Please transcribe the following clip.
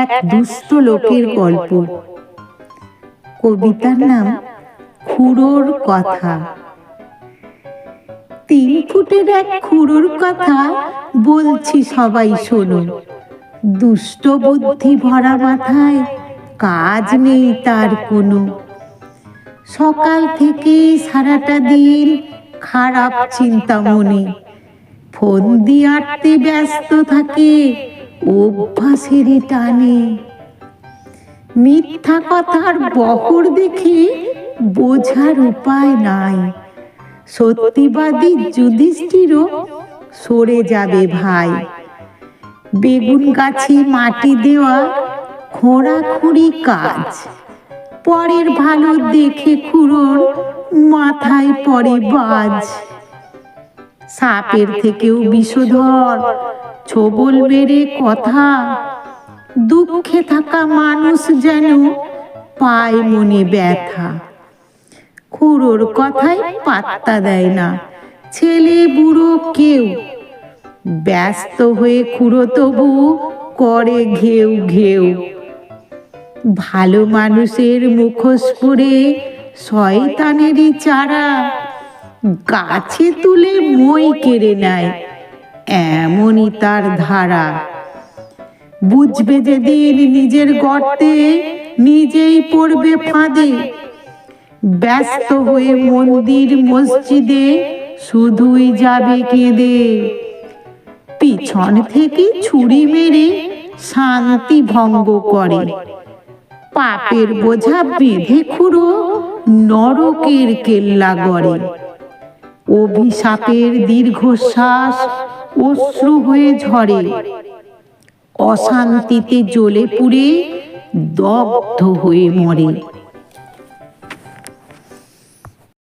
এক দুষ্ট লোকের গল্প। কবিতার নাম খুড়োর কথা। 3 ফুটের এক খুড়োর কথা বলছি, সবাই শোনো। দুষ্ট বুদ্ধি ভরা মাথায়, কাজ নেই তার কোনো। সকাল থেকে সারাটা দিন খারাপ চিন্তা মনে। ফোন দিয়ে আটতে ব্যস্ত থাকে অভ্যাসেরই টানে। মিথ্যা কথার বহর দেখে বোঝার উপায় নাই। সত্যিবাদী যুধিষ্ঠিরও সরে যাবে ভাই। বেগুন গাছে মাটি দেওয়া খোঁড়াখুড়ি কাজ। পরের ভালো দেখে খুড়োর মাথায় পড়ে বাজ। সাপের থেকেও বিষধর ছোবল মেরে কথা। দুঃখে থাকা মানুষ যেন পায় মনে ব্যথা। খুড়োর কথায় পাত্তা দেয় না ছেলে বুড়ো কেউ। ব্যস্ত হয়ে খুড়ো তবু করে ঘেউ ঘেউ। ভালো মানুষের মুখোশ পরে শয়তানেরই চারা। গাছে তুলে মই কেড়ে নেয়, এমনই তার ধারা। বুঝবে যেদিন নিজের গর্তে নিজেই পড়বে ফাঁদে। ব্যস্ত হয়ে মন্দির মসজিদে শুধুই যাবে কেঁদে। পিছন থেকে ছুরি মেরে শান্তি ভঙ্গ করে। পাপের বোঝা বেঁধে খুড়ো নরকের কেল্লা গড়ে। অভিশাপের দীর্ঘশ্বাস অশ্রু হয়ে ঝরে। অশান্তিতে জ্বলে পুড়ে দগ্ধ হয়ে মরে।